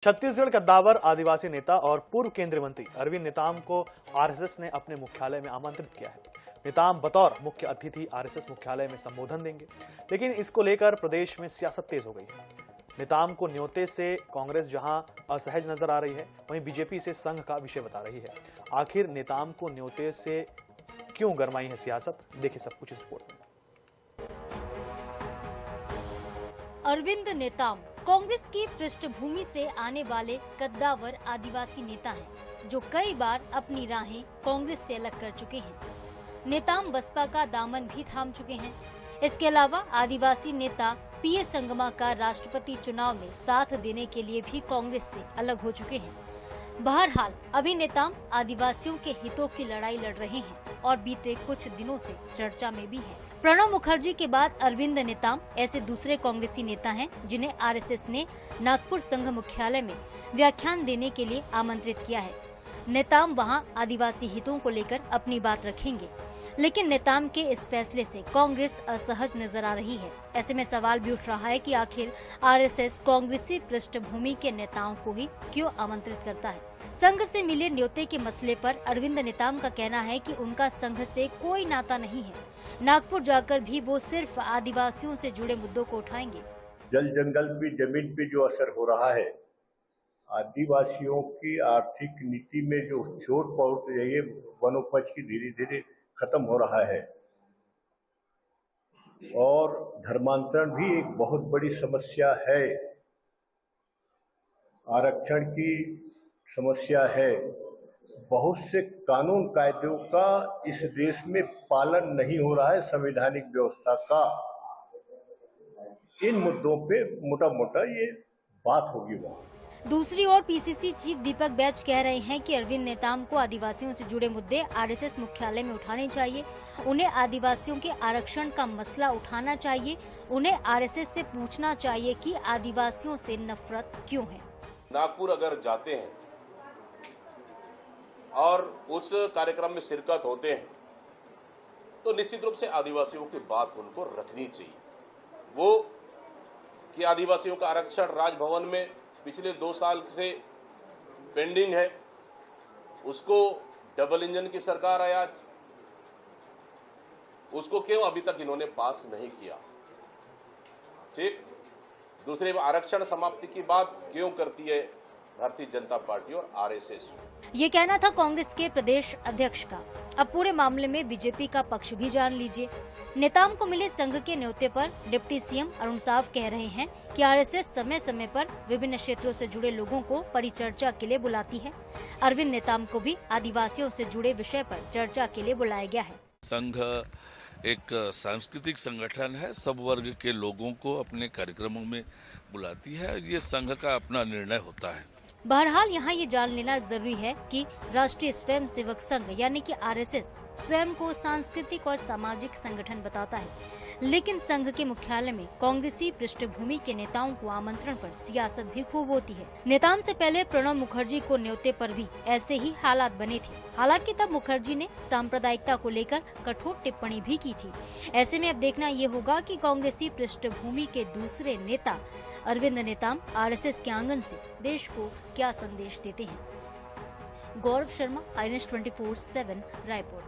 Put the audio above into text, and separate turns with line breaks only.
छत्तीसगढ़ कद्दावर आदिवासी नेता और पूर्व केंद्रीय मंत्री अरविंद नेताम को आरएसएस ने अपने मुख्यालय में आमंत्रित किया है। नेताम बतौर मुख्य अतिथि आरएसएस मुख्यालय में संबोधन देंगे, लेकिन इसको लेकर प्रदेश में सियासत तेज हो गई है। नेताम को न्योते से कांग्रेस जहां असहज नजर आ रही है, वहीं बीजेपी इसे संघ का विषय बता रही है। आखिर नेताम को न्योते से क्यों गरमाई है सियासत, देखिए सब कुछ इस रिपोर्ट में।
अरविंद नेताम कांग्रेस की पृष्ठभूमि से आने वाले कद्दावर आदिवासी नेता हैं, जो कई बार अपनी राहें कांग्रेस से अलग कर चुके हैं। नेताम बसपा का दामन भी थाम चुके हैं। इसके अलावा आदिवासी नेता पीए संगमा का राष्ट्रपति चुनाव में साथ देने के लिए भी कांग्रेस से अलग हो चुके हैं। बहरहाल अभी नेताम आदिवासियों के हितों की लड़ाई लड़ रहे हैं और बीते कुछ दिनों से चर्चा में भी हैं। प्रणब मुखर्जी के बाद अरविंद नेताम ऐसे दूसरे कांग्रेसी नेता हैं जिन्हें आरएसएस ने नागपुर संघ मुख्यालय में व्याख्यान देने के लिए आमंत्रित किया है। नेताम वहां आदिवासी हितों को लेकर अपनी बात रखेंगे, लेकिन नेताम के इस फैसले से कांग्रेस असहज नजर आ रही है। ऐसे में सवाल भी उठ रहा है कि आखिर आरएसएस कांग्रेसी पृष्ठभूमि के नेताओं को ही क्यों आमंत्रित करता है। संघ से मिले न्योते के मसले पर अरविंद नेताम का कहना है कि उनका संघ से कोई नाता नहीं है। नागपुर जाकर भी वो सिर्फ आदिवासियों से जुड़े मुद्दों को उठाएंगे।
जल जंगल पे जमीन पे जो असर हो रहा है, आदिवासियों की आर्थिक नीति में जो चोट पहुंच रही है, वनोपज की धीरे धीरे खत्म हो रहा है और धर्मांतरण भी एक बहुत बड़ी समस्या है। आरक्षण की समस्या है। बहुत से कानून कायदों का इस देश में पालन नहीं हो रहा है, संवैधानिक व्यवस्था का। इन मुद्दों पे मोटा मोटा ये बात होगी वहाँ।
दूसरी ओर पीसीसी चीफ दीपक बैज कह रहे हैं कि अरविंद नेताम को आदिवासियों से जुड़े मुद्दे आरएसएस मुख्यालय में उठाने चाहिए। उन्हें आदिवासियों के आरक्षण का मसला उठाना चाहिए। उन्हें आरएसएस से पूछना चाहिए कि आदिवासियों से नफरत क्यों है।
नागपुर अगर जाते हैं और उस कार्यक्रम में शिरकत होते हैं तो निश्चित रूप से आदिवासियों की बात उनको रखनी चाहिए। वो कि आदिवासियों का आरक्षण राजभवन में पिछले 2 साल से पेंडिंग है, उसको डबल इंजन की सरकार आया, उसको क्यों अभी तक इन्होंने पास नहीं किया। ठीक, दूसरे आरक्षण समाप्ति की बात क्यों करती है भारतीय जनता पार्टी और आरएसएस।
ये कहना था कांग्रेस के प्रदेश अध्यक्ष का। अब पूरे मामले में बीजेपी का पक्ष भी जान लीजिए। नेताम को मिले संघ के न्योते पर डिप्टी सीएम अरुण साव कह रहे हैं कि आरएसएस समय समय पर विभिन्न क्षेत्रों से जुड़े लोगों को परिचर्चा के लिए बुलाती है। अरविंद नेताम को भी आदिवासियों से जुड़े विषय पर चर्चा के लिए बुलाया गया है।
संघ एक सांस्कृतिक संगठन है, सब वर्ग के लोगों को अपने कार्यक्रमों में बुलाती है। ये संघ का अपना निर्णय होता है।
बहरहाल यहाँ ये जान लेना जरूरी है कि राष्ट्रीय स्वयं सेवक संघ यानी कि आरएसएस स्वयं को सांस्कृतिक और सामाजिक संगठन बताता है, लेकिन संघ के मुख्यालय में कांग्रेसी पृष्ठभूमि के नेताओं को आमंत्रण पर सियासत भी खूब होती है। नेताम से पहले प्रणब मुखर्जी को न्योते पर भी ऐसे ही हालात बने थे। हालांकि तब मुखर्जी ने सांप्रदायिकता को लेकर कठोर टिप्पणी भी की थी। ऐसे में अब देखना ये होगा कि कांग्रेसी पृष्ठभूमि के दूसरे नेता अरविंद नेताम आरएसएस के आंगन से देश को क्या संदेश देते हैं। गौरव शर्मा, INS 24/7 रायपुर।